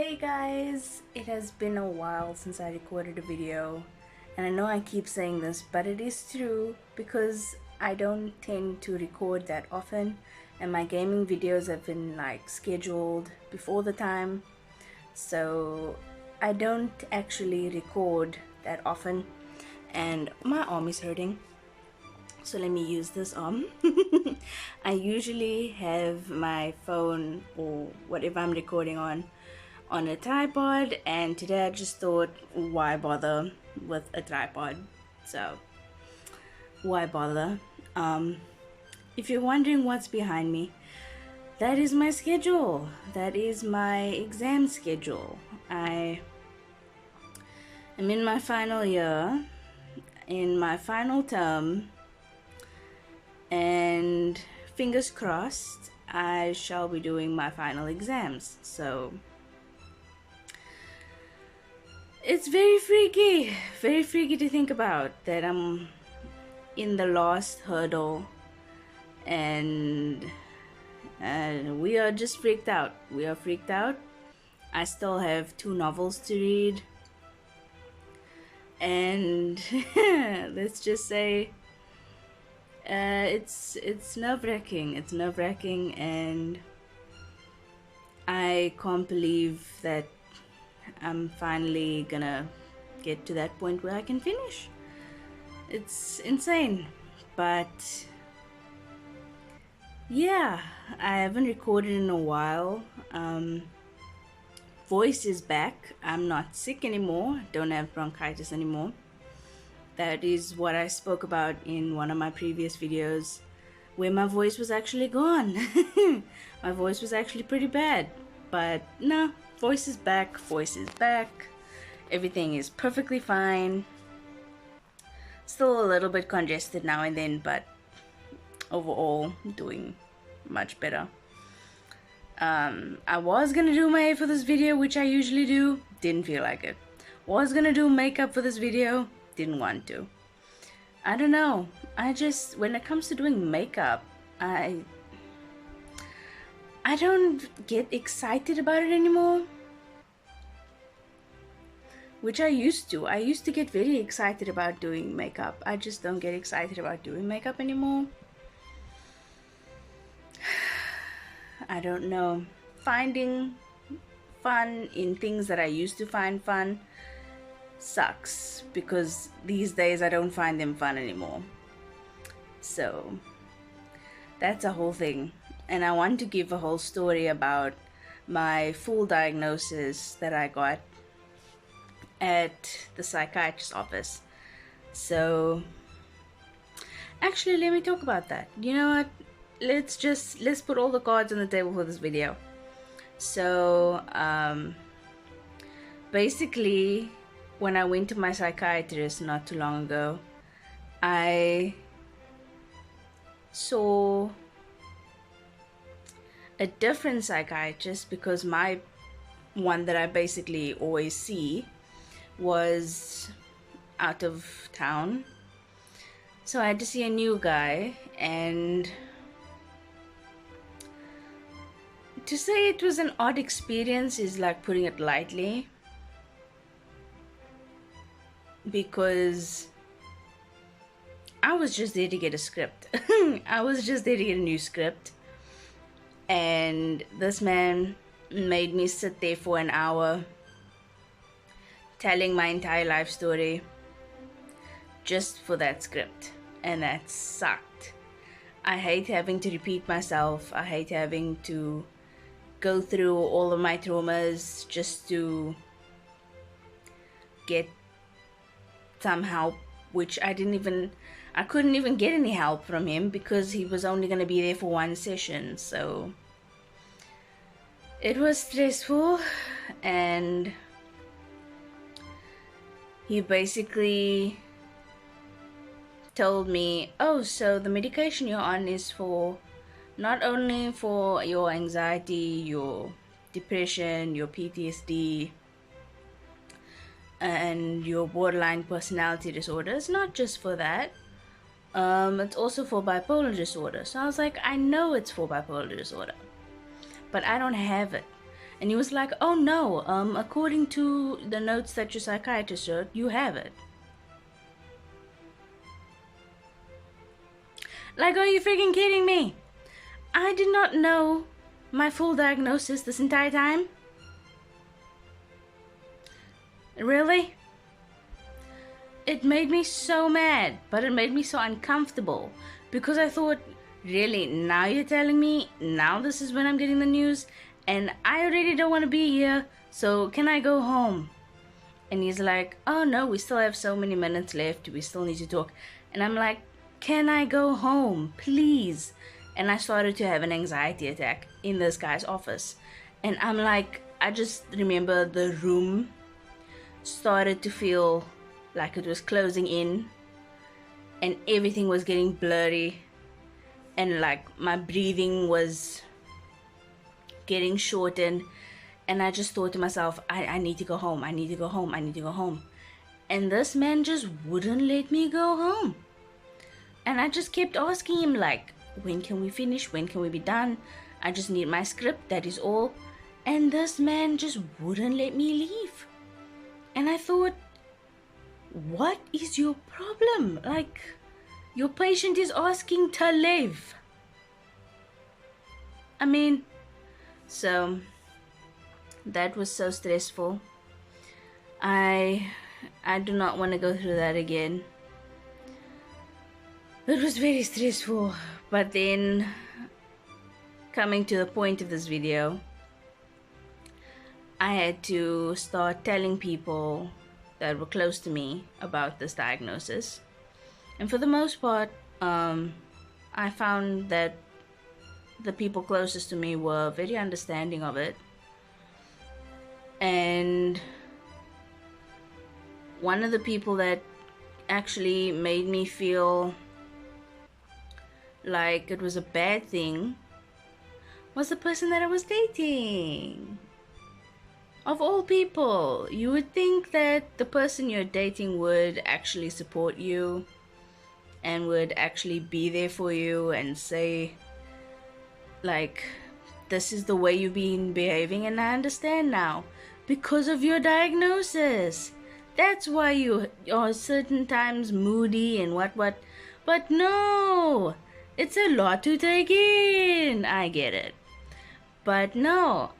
Hey guys, it has been a while since I recorded a video, and I know I keep saying this, but it is true because I don't tend to record that often, and my gaming videos have been like scheduled before the time, so I don't actually record that often, and my arm is hurting. So let me use this arm. I usually have my phone or whatever I'm recording on a tripod, and today I just thought, why bother with a tripod? So why bother? If you're wondering what's behind me, that is my schedule. That is my exam schedule. I am in my final year, in my final term, and fingers crossed I shall be doing my final exams. So it's very freaky to think about that I'm in the last hurdle, and we are just freaked out. We are freaked out. I still have 2 novels to read, and let's just say it's nerve-wracking. It's nerve-wracking, and I can't believe that I'm finally gonna get to that point where I can finish. It's insane, but yeah, I haven't recorded in a while. Voice is back. I'm not sick anymore. Don't have bronchitis anymore. That is what I spoke about in one of my previous videos, where my voice was actually gone. My voice was actually pretty bad, but no, voice is back. Voice is back. Everything is perfectly fine. Still a little bit congested now and then, but overall doing much better. I was gonna do my hair for this video, which I usually do. Didn't feel like it. Was gonna do makeup for this video. Didn't want to. I don't know. When it comes to doing makeup, I don't get excited about it anymore. Which I used to. I used to get very excited about doing makeup. I just don't get excited about doing makeup anymore. I don't know. Finding fun in things that I used to find fun sucks, because these days I don't find them fun anymore. So that's a whole thing, and I want to give a whole story about my full diagnosis that I got at the psychiatrist's office. So actually, let me talk about that. You know what? Let's put all the cards on the table for this video. So basically, when I went to my psychiatrist not too long ago, I saw a different psychiatrist, because my one that I basically always see was out of town. So I had to see a new guy, and to say it was an odd experience is like putting it lightly, because I was just there to get a script. I was just there to get a new script, and this man made me sit there for an hour telling my entire life story just for that script, and that sucked. I hate having to repeat myself. I hate having to go through all of my traumas just to get some help, which I couldn't even get any help from him, because he was only going to be there for one session. So it was stressful, and he basically told me, oh, so the medication you're on is for not only for your anxiety, your depression, your PTSD, and your borderline personality disorder. It's not just for that. It's also for bipolar disorder. So I was like, I know it's for bipolar disorder, but I don't have it. And he was like, oh no, according to the notes that your psychiatrist wrote, you have it. Like, are you freaking kidding me? I did not know my full diagnosis this entire time. Really? It made me so mad, but it made me so uncomfortable because I thought, really, now you're telling me, now this is when I'm getting the news, and I already don't want to be here, so can I go home? And he's like, oh no, we still have so many minutes left, we still need to talk. And I'm like, can I go home, please? And I started to have an anxiety attack in this guy's office. And I'm like, I just remember the room started to feel like it was closing in, and everything was getting blurry, and like my breathing was getting shortened. And I just thought to myself, I need to go home, I need to go home, I need to go home. And this man just wouldn't let me go home. And I just kept asking him, like, when can we finish? When can we be done? I just need my script, that is all. And this man just wouldn't let me leave. And I thought, what is your problem? Like, your patient is asking to live. I mean, so that was so stressful. I do not want to go through that again. It was very stressful. But then, coming to the point of this video, I had to start telling people that were close to me about this diagnosis. And for the most part, I found that the people closest to me were very understanding of it. And one of the people that actually made me feel like it was a bad thing was the person that I was dating. Of all people, you would think that the person you're dating would actually support you and would actually be there for you and say, like, this is the way you've been behaving and I understand now because of your diagnosis. That's why you are certain times moody and what. But no, it's a lot to take in. I get it. But no,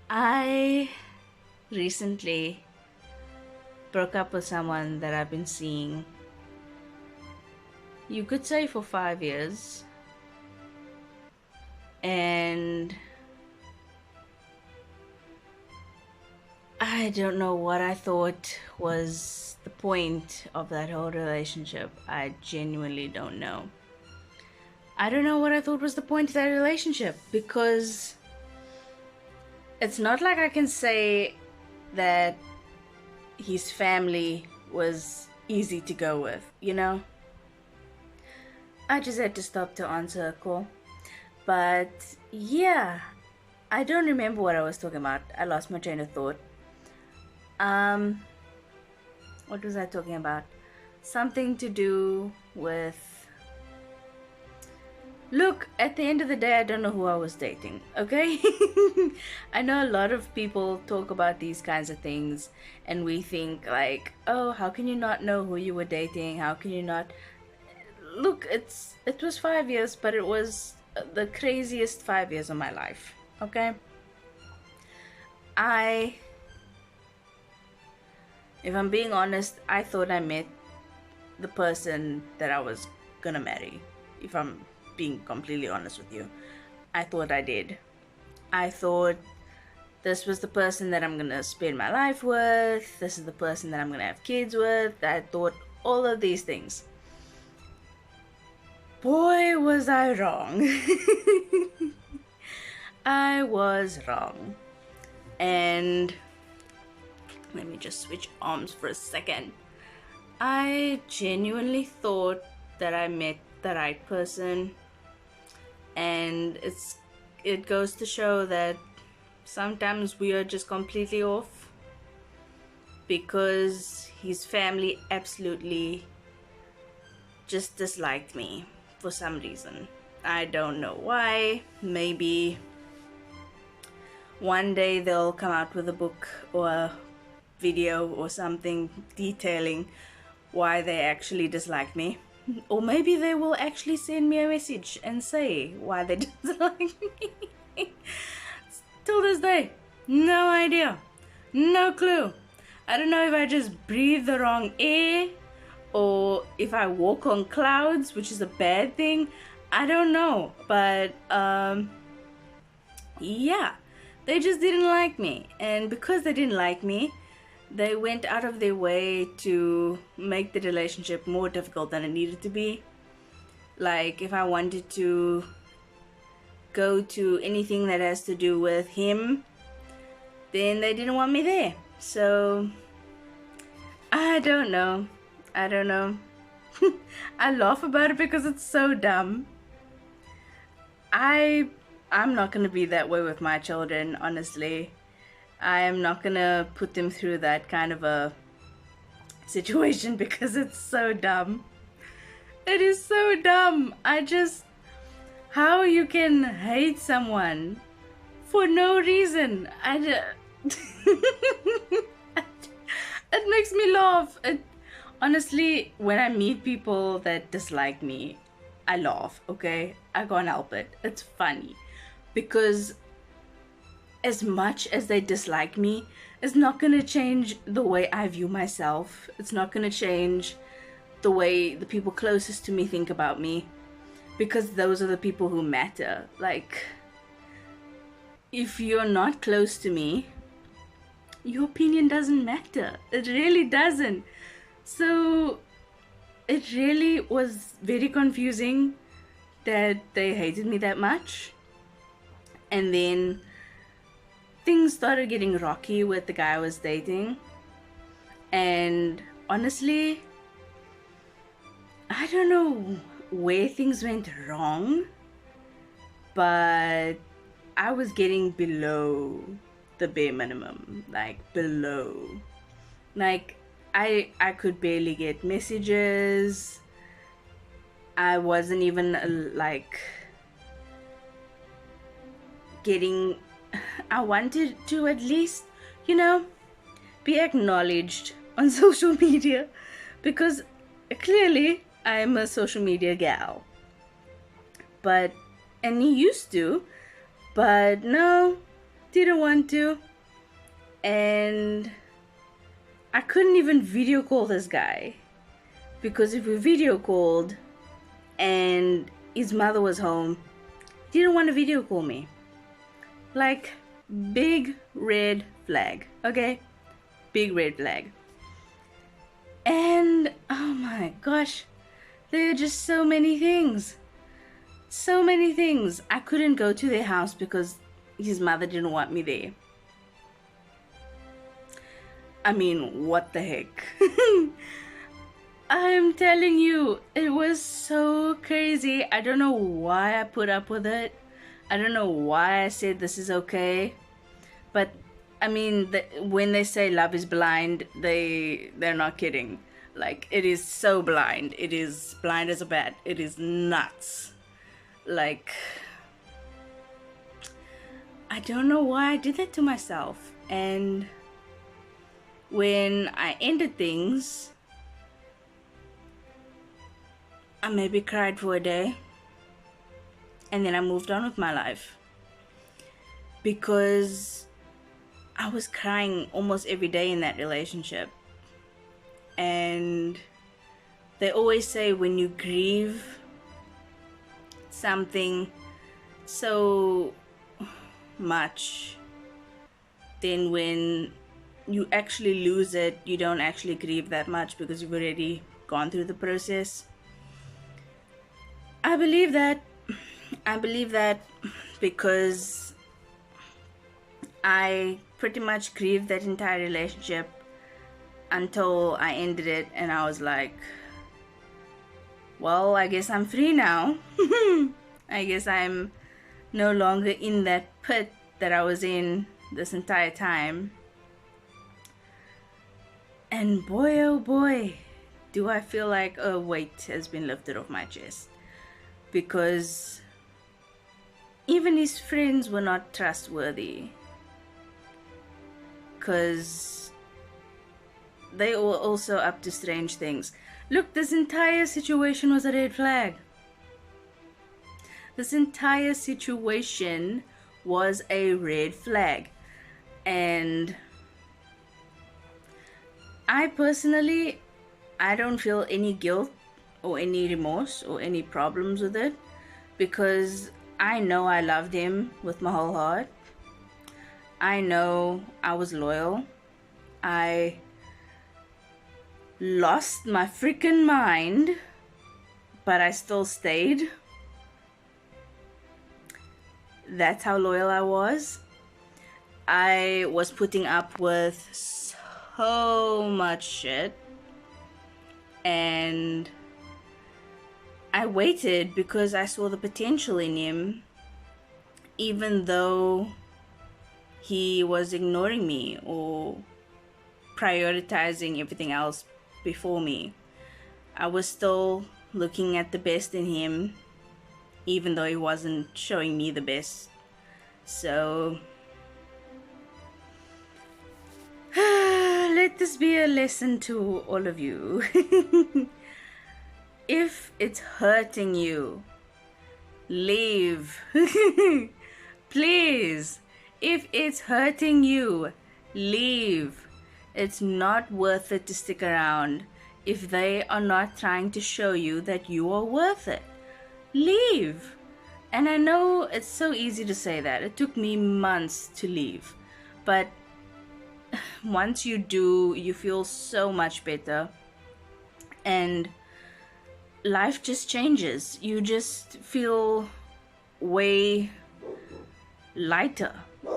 I recently broke up with someone that I've been seeing, you could say, for 5 years. And I don't know what I thought was the point of that whole relationship. I genuinely don't know. I don't know what I thought was the point of that relationship, because it's not like I can say that his family was easy to go with, you know? I just had to stop to answer a call. But yeah, I don't remember what I was talking about. I lost my train of thought. What was I talking about? Something to do with... Look, at the end of the day, I don't know who I was dating, okay? I know a lot of people talk about these kinds of things, and we think like, oh, how can you not know who you were dating? How can you not... Look, it was 5 years, but it was the craziest 5 years of my life, okay? If I'm being honest, I thought I met the person that I was gonna marry. If I'm being completely honest with you, I thought I did. I thought this was the person that I'm gonna spend my life with. This is the person that I'm gonna have kids with. I thought all of these things. Boy, was I wrong. I was wrong. And let me just switch arms for a second. I genuinely thought that I met the right person, and it goes to show that sometimes we are just completely off, because his family absolutely just disliked me for some reason. I don't know why. Maybe one day they'll come out with a book or a video or something detailing why they actually dislike me. Or maybe they will actually send me a message and say why they dislike me. Till this day, no idea. No clue. I don't know if I just breathe the wrong air or if I walk on clouds, which is a bad thing. I don't know. But yeah, they just didn't like me. And because they didn't like me, they went out of their way to make the relationship more difficult than it needed to be. Like, if I wanted to go to anything that has to do with him, then they didn't want me there. So, I don't know. I don't know. I laugh about it because it's so dumb. I'm not gonna be that way with my children, honestly. I am not gonna put them through that kind of a situation because it's so dumb. It is so dumb. How you can hate someone for no reason. It makes me laugh. Honestly, when I meet people that dislike me, I laugh, okay? I can't help it. It's funny. Because as much as they dislike me, it's not gonna change the way I view myself. It's not gonna change the way the people closest to me think about me. Because those are the people who matter. Like, if you're not close to me, your opinion doesn't matter. It really doesn't. So it really was very confusing that they hated me that much. And then things started getting rocky with the guy I was dating. And honestly, I don't know where things went wrong, but I was getting below the bare minimum, like below. Like, I could barely get messages. I wasn't even like getting. I wanted to at least, be acknowledged on social media because clearly I'm a social media gal. And he used to, but no, didn't want to. And I couldn't even video call this guy because if we video called and his mother was home, he didn't want to video call me. Like, big red flag, okay? Big red flag. And oh my gosh, there are just so many things. So many things. I couldn't go to their house because his mother didn't want me there. I mean, what the heck? I'm telling you, it was so crazy. I don't know why I put up with it. I don't know why I said this is okay. But I mean, when they say love is blind, they're not kidding. Like, it is so blind. It is blind as a bat. It is nuts. Like, I don't know why I did that to myself. And when I ended things, I maybe cried for a day. And then I moved on with my life. Because I was crying almost every day in that relationship. And they always say when you grieve something so much, then when you actually lose it, you don't actually grieve that much because you've already gone through the process. I believe that because I pretty much grieved that entire relationship until I ended it, and I was like, well, I guess I'm free now. I guess I'm no longer in that pit that I was in this entire time. And boy, oh boy, do I feel like a weight has been lifted off my chest. Because even his friends were not trustworthy, because they were also up to strange things. Look, this entire situation was a red flag. This entire situation was a red flag. And I personally, I don't feel any guilt or any remorse or any problems with it, because I know I loved him with my whole heart. I know I was loyal. I lost my freaking mind, but I still stayed. That's how loyal I was. I was putting up with so much shit, and I waited because I saw the potential in him, even though he was ignoring me or prioritizing everything else before me. I was still looking at the best in him, even though he wasn't showing me the best. So let this be a lesson to all of you. If it's hurting you, leave. Please. If it's hurting you, leave. It's not worth it to stick around if they are not trying to show you that you are worth it. Leave. And I know it's so easy to say that. It took me months to leave. But once you do, you feel so much better. And life just changes. You just feel way lighter.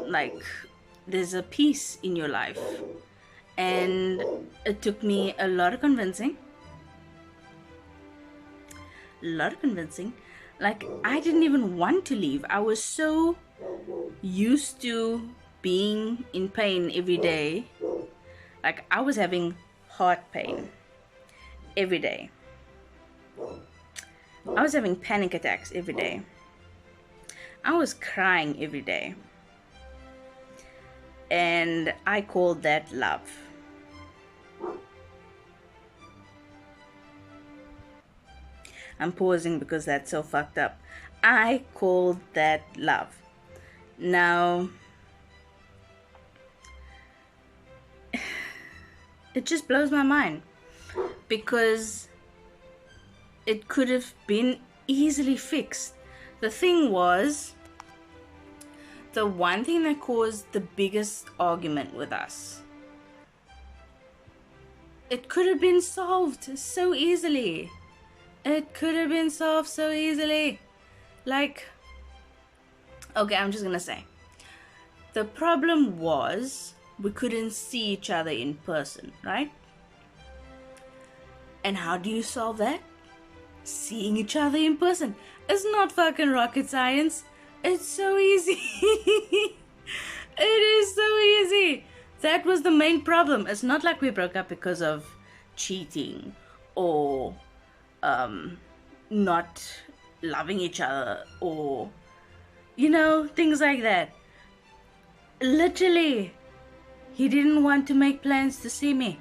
Like there's a peace in your life. And it took me a lot of convincing. Like, I didn't even want to leave. I was so used to being in pain every day. Like, I was having heart pain every day. I was having panic attacks every day. I was crying every day. And I called that love. I'm pausing because that's so fucked up. I called that love. Now, it just blows my mind, because it could have been easily fixed. The thing was, the one thing that caused the biggest argument with us, it could have been solved so easily. It could have been solved so easily. Like, okay, I'm just gonna say, the problem was we couldn't see each other in person, right? And how do you solve that? Seeing each other in person. It's not fucking rocket science. It's so easy. It is so easy. That was the main problem. It's not like we broke up because of cheating or not loving each other, or things like that. Literally, he didn't want to make plans to see me.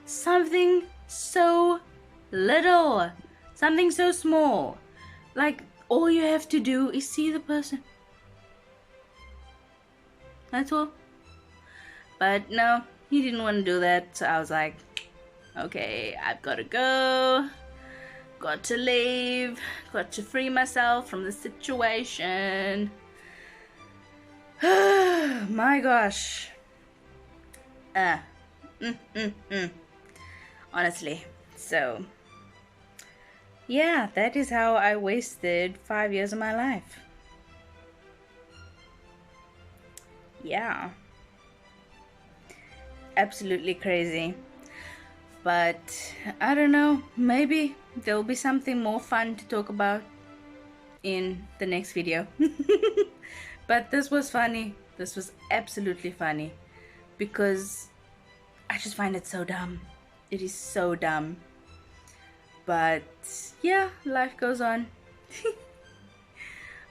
Something so little, something so small, like all you have to do is see the person. That's all. But no, he didn't want to do that, so I was like, okay, I've got to go, got to leave, got to free myself from the situation. My gosh. Honestly, so yeah, that is how I wasted 5 years of my life. Yeah, absolutely crazy. But I don't know, maybe there'll be something more fun to talk about in the next video. But this was funny. This was absolutely funny, because I just find it so dumb. It is so dumb. But yeah, life goes on.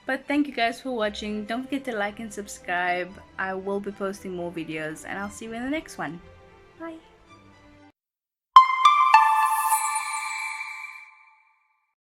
But thank you guys for watching. Don't forget to like and subscribe. I will be posting more videos, and I'll see you in the next one. Bye.